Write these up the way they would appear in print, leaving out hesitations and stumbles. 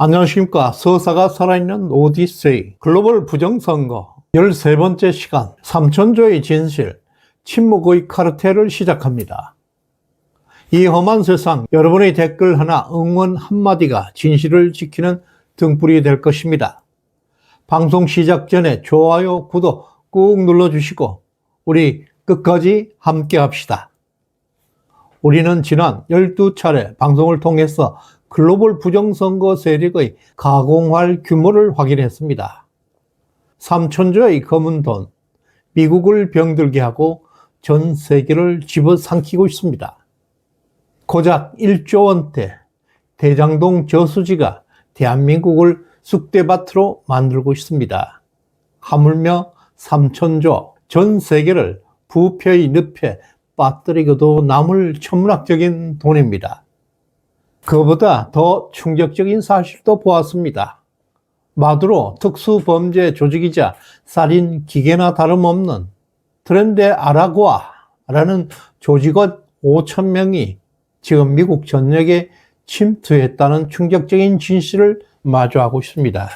안녕하십니까. 서사가 살아있는 오디세이 글로벌 부정선거 13번째 시간 삼천조의 진실 침묵의 카르텔을 시작합니다. 이 험한 세상 여러분의 댓글 하나 응원 한마디가 진실을 지키는 등불이 될 것입니다. 방송 시작 전에 좋아요, 구독 꾹 눌러주시고 우리 끝까지 함께 합시다. 우리는 지난 12차례 방송을 통해서 글로벌 부정선거 세력의 가공할 규모를 확인했습니다. 삼천조의 검은 돈, 미국을 병들게 하고 전 세계를 집어삼키고 있습니다. 고작 1조 원대 대장동 저수지가 대한민국을 쑥대밭으로 만들고 있습니다. 하물며 삼천조 전 세계를 부패의 늪에 빠뜨리고도 남을 천문학적인 돈입니다. 그보다 더 충격적인 사실도 보았습니다. 마두로 특수범죄 조직이자 살인 기계나 다름없는 트렌데 아라구아라는 조직원 5,000명이 지금 미국 전역에 침투했다는 충격적인 진실을 마주하고 있습니다.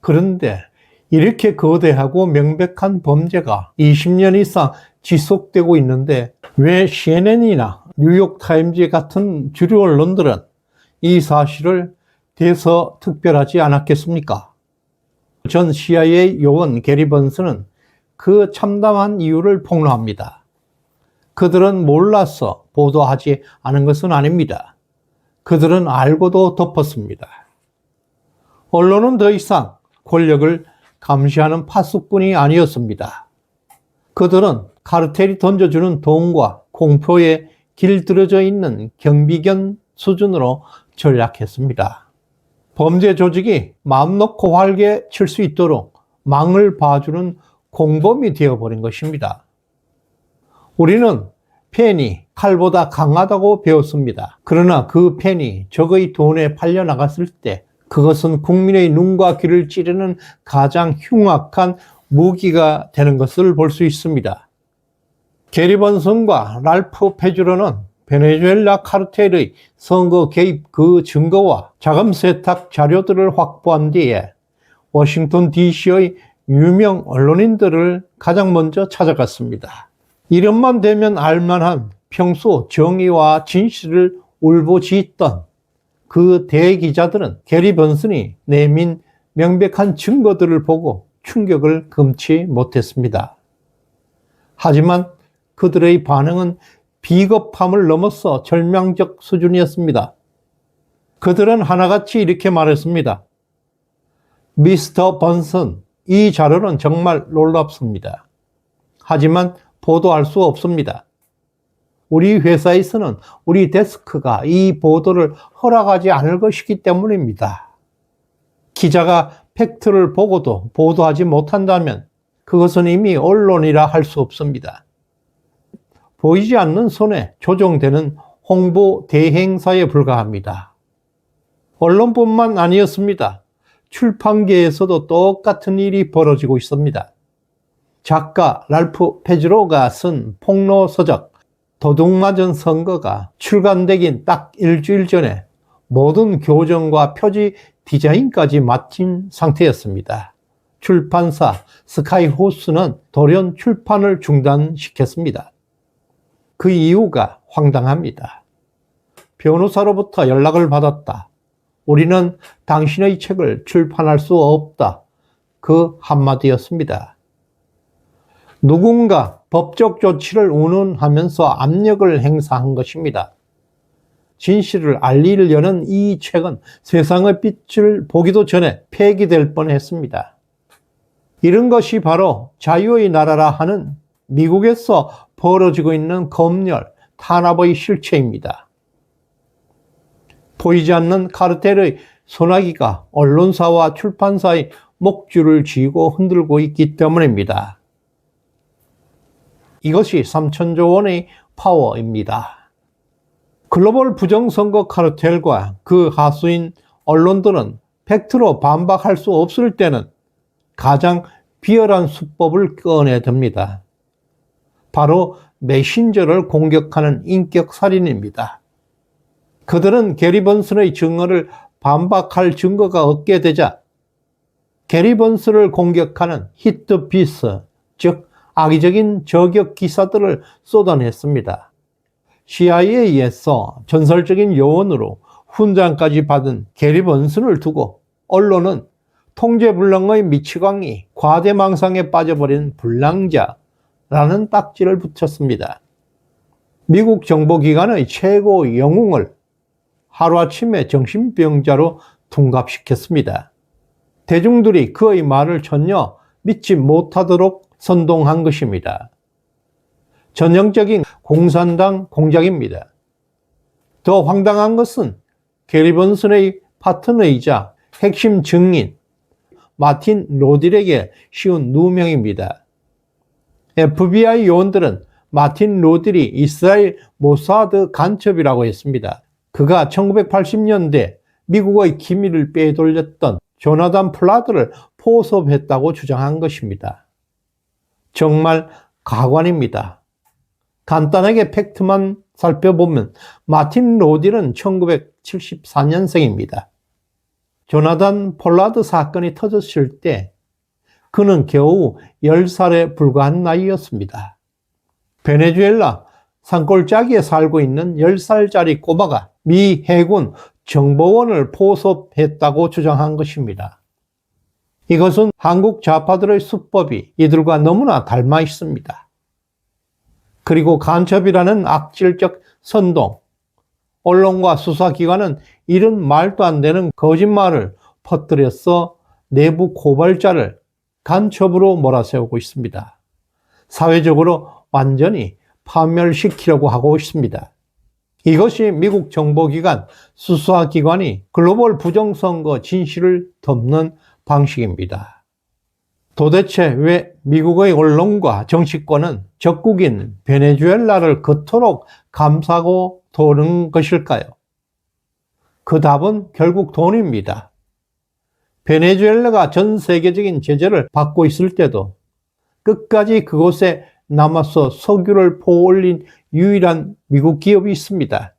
그런데 이렇게 거대하고 명백한 범죄가 20년 이상 지속되고 있는데 왜 CNN이나 뉴욕타임즈 같은 주류 언론들은 이 사실을 대서특별하지 않았겠습니까? 전 CIA 요원 게리 번스는 그 참담한 이유를 폭로합니다. 그들은 몰라서 보도하지 않은 것은 아닙니다. 그들은 알고도 덮었습니다. 언론은 더 이상 권력을 감시하는 파수꾼이 아니었습니다. 그들은 카르텔이 던져주는 돈과 공포에 길들여져 있는 경비견 수준으로 전략했습니다. 범죄 조직이 마음 놓고 활개 칠 수 있도록 망을 봐주는 공범이 되어버린 것입니다. 우리는 펜이 칼보다 강하다고 배웠습니다. 그러나 그 펜이 적의 돈에 팔려나갔을 때 그것은 국민의 눈과 귀를 찌르는 가장 흉악한 무기가 되는 것을 볼 수 있습니다. 게리 번슨과 랄프 페주로는 베네수엘라 카르텔의 선거 개입 그 증거와 자금 세탁 자료들을 확보한 뒤에 워싱턴 DC의 유명 언론인들을 가장 먼저 찾아갔습니다. 이름만 대면 알만한 평소 정의와 진실을 울부짖던 그 대기자들은 게리 번슨이 내민 명백한 증거들을 보고 충격을 금치 못했습니다. 하지만 그들의 반응은 비겁함을 넘어서 절망적 수준이었습니다. 그들은 하나같이 이렇게 말했습니다. 미스터 번슨, 이 자료는 정말 놀랍습니다. 하지만 보도할 수 없습니다. 우리 회사에서는 우리 데스크가 이 보도를 허락하지 않을 것이기 때문입니다. 기자가 팩트를 보고도 보도하지 못한다면 그것은 이미 언론이라 할 수 없습니다. 보이지 않는 손에 조종되는 홍보 대행사에 불과합니다. 언론뿐만 아니었습니다. 출판계에서도 똑같은 일이 벌어지고 있습니다. 작가 랄프 페주로가 쓴 폭로서적 도둑맞은 선거가 출간되긴 딱 일주일 전에 모든 교정과 표지 디자인까지 마친 상태였습니다. 출판사 스카이호스는 돌연 출판을 중단시켰습니다. 그 이유가 황당합니다. 변호사로부터 연락을 받았다. 우리는 당신의 책을 출판할 수 없다. 그 한마디였습니다. 누군가 법적 조치를 운운하면서 압력을 행사한 것입니다. 진실을 알리려는 이 책은 세상의 빛을 보기도 전에 폐기될 뻔했습니다. 이런 것이 바로 자유의 나라라 하는 미국에서 벌어지고 있는 검열, 탄압의 실체입니다. 보이지 않는 카르텔의 소나기가 언론사와 출판사의 목줄을 쥐고 흔들고 있기 때문입니다. 이것이 삼천조 원의 파워입니다. 글로벌 부정선거 카르텔과 그 하수인 언론들은 팩트로 반박할 수 없을 때는 가장 비열한 수법을 꺼내듭니다. 바로 메신저를 공격하는 인격살인입니다. 그들은 게리 번슨의 증언을 반박할 증거가 없게 되자 게리 번스를 공격하는 히트피스, 즉 악의적인 저격 기사들을 쏟아냈습니다. CIA에서 전설적인 요원으로 훈장까지 받은 게리 번스를 두고 언론은 통제불능의 미치광이 과대망상에 빠져버린 불량자라는 딱지를 붙였습니다. 미국 정보기관의 최고 영웅을 하루아침에 정신병자로 둔갑시켰습니다. 대중들이 그의 말을 전혀 믿지 못하도록 선동한 것입니다. 전형적인 공산당 공작입니다. 더 황당한 것은 게리 번슨의 파트너이자 핵심 증인 마틴 로딜에게 씌운 누명입니다. FBI 요원들은 마틴 로딜이 이스라엘 모사드 간첩이라고 했습니다. 그가 1980년대 미국의 기밀을 빼돌렸던 조나단 플라드를 포섭했다고 주장한 것입니다. 정말 가관입니다. 간단하게 팩트만 살펴보면 마틴 로딜은 1974년생입니다. 조나단 폴라드 사건이 터졌을 때 그는 겨우 10살에 불과한 나이였습니다. 베네수엘라 산골짜기에 살고 있는 10살짜리 꼬마가 미 해군 정보원을 포섭했다고 주장한 것입니다. 이것은 한국 좌파들의 수법이 이들과 너무나 닮아 있습니다. 그리고 간첩이라는 악질적 선동, 언론과 수사기관은 이런 말도 안 되는 거짓말을 퍼뜨려서 내부 고발자를 간첩으로 몰아세우고 있습니다. 사회적으로 완전히 파멸시키려고 하고 있습니다. 이것이 미국 정보기관, 수사기관이 글로벌 부정선거 진실을 덮는 방식입니다. 도대체 왜 미국의 언론과 정치권은 적국인 베네수엘라를 그토록 감싸고 도는 것일까요? 그 답은 결국 돈입니다. 베네수엘라가 전 세계적인 제재를 받고 있을 때도 끝까지 그곳에 남아서 석유를 퍼올린 유일한 미국 기업이 있습니다.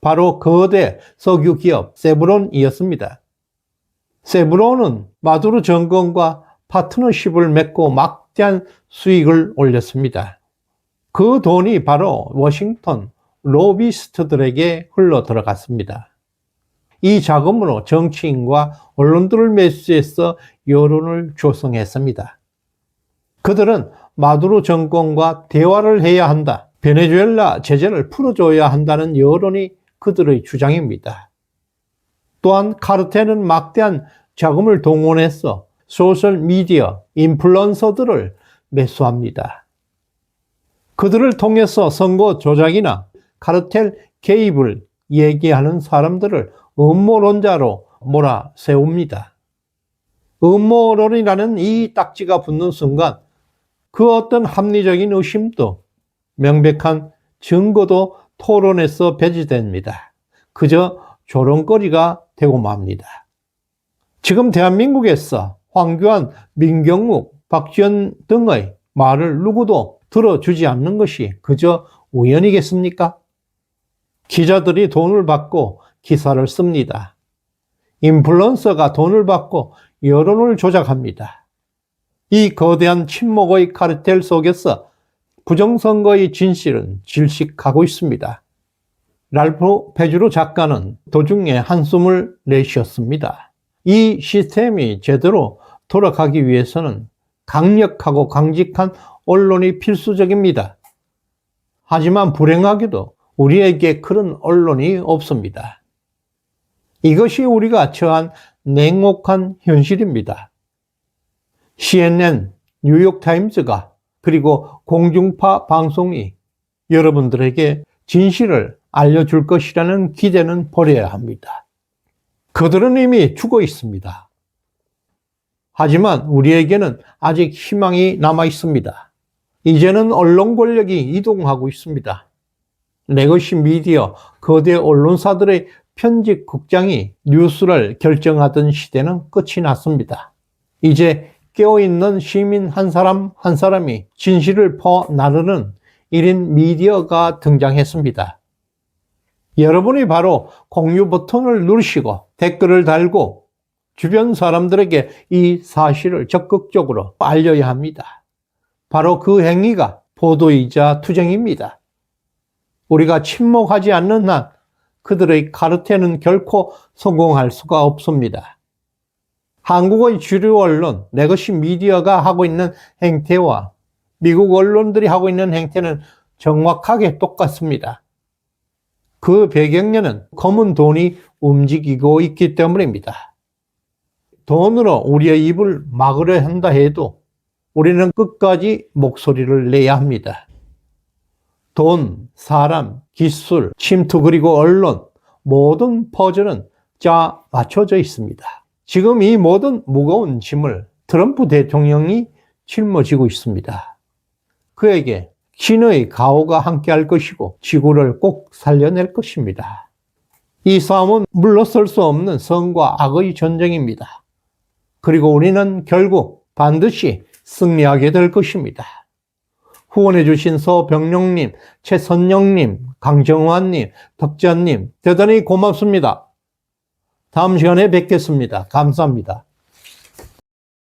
바로 거대 석유 기업 세브론이었습니다. 세브론은 마두로 정권과 파트너십을 맺고 막대한 수익을 올렸습니다. 그 돈이 바로 워싱턴 로비스트들에게 흘러 들어갔습니다. 이 자금으로 정치인과 언론들을 매수해서 여론을 조성했습니다. 그들은 마두로 정권과 대화를 해야 한다, 베네수엘라 제재를 풀어줘야 한다는 여론이 그들의 주장입니다. 또한 카르텔은 막대한 자금을 동원해서 소셜미디어 인플루언서들을 매수합니다. 그들을 통해서 선거 조작이나 카르텔 개입을 얘기하는 사람들을 음모론자로 몰아세웁니다. 음모론이라는 이 딱지가 붙는 순간 그 어떤 합리적인 의심도 명백한 증거도 토론에서 배제됩니다. 그저 조롱거리가 되고 맙니다. 지금 대한민국에서 황교안, 민경욱, 박지원 등의 말을 누구도 들어주지 않는 것이 그저 우연이겠습니까? 기자들이 돈을 받고 기사를 씁니다. 인플루언서가 돈을 받고 여론을 조작합니다. 이 거대한 침묵의 카르텔 속에서 부정선거의 진실은 질식하고 있습니다. 랄프 페주로 작가는 도중에 한숨을 내쉬었습니다. 이 시스템이 제대로 돌아가기 위해서는 강력하고 강직한 언론이 필수적입니다. 하지만 불행하게도 우리에게 그런 언론이 없습니다. 이것이 우리가 처한 냉혹한 현실입니다. CNN, 뉴욕타임즈가 그리고 공중파 방송이 여러분들에게 진실을 알려줄 것이라는 기대는 버려야 합니다. 그들은 이미 죽어 있습니다. 하지만 우리에게는 아직 희망이 남아 있습니다. 이제는 언론 권력이 이동하고 있습니다. 레거시 미디어, 거대 언론사들의 편집 극장이 뉴스를 결정하던 시대는 끝이 났습니다. 이제 깨어있는 시민 한 사람 한 사람이 진실을 퍼나르는 1인 미디어가 등장했습니다. 여러분이 바로 공유 버튼을 누르시고 댓글을 달고 주변 사람들에게 이 사실을 적극적으로 알려야 합니다. 바로 그 행위가 보도이자 투쟁입니다. 우리가 침묵하지 않는 한 그들의 카르텔은 결코 성공할 수가 없습니다. 한국의 주류 언론, 레거시 미디어가 하고 있는 행태와 미국 언론들이 하고 있는 행태는 정확하게 똑같습니다. 그 배경에는 검은 돈이 움직이고 있기 때문입니다. 돈으로 우리의 입을 막으려 한다 해도 우리는 끝까지 목소리를 내야 합니다. 돈, 사람, 기술, 침투 그리고 언론, 모든 퍼즐은 짜 맞춰져 있습니다. 지금 이 모든 무거운 짐을 트럼프 대통령이 짊어지고 있습니다. 그에게 신의 가호가 함께할 것이고 지구를 꼭 살려낼 것입니다. 이 싸움은 물러설 수 없는 선과 악의 전쟁입니다. 그리고 우리는 결국 반드시 승리하게 될 것입니다. 후원해 주신 서병룡님, 최선영님, 강정환님, 덕자님 대단히 고맙습니다. 다음 시간에 뵙겠습니다. 감사합니다.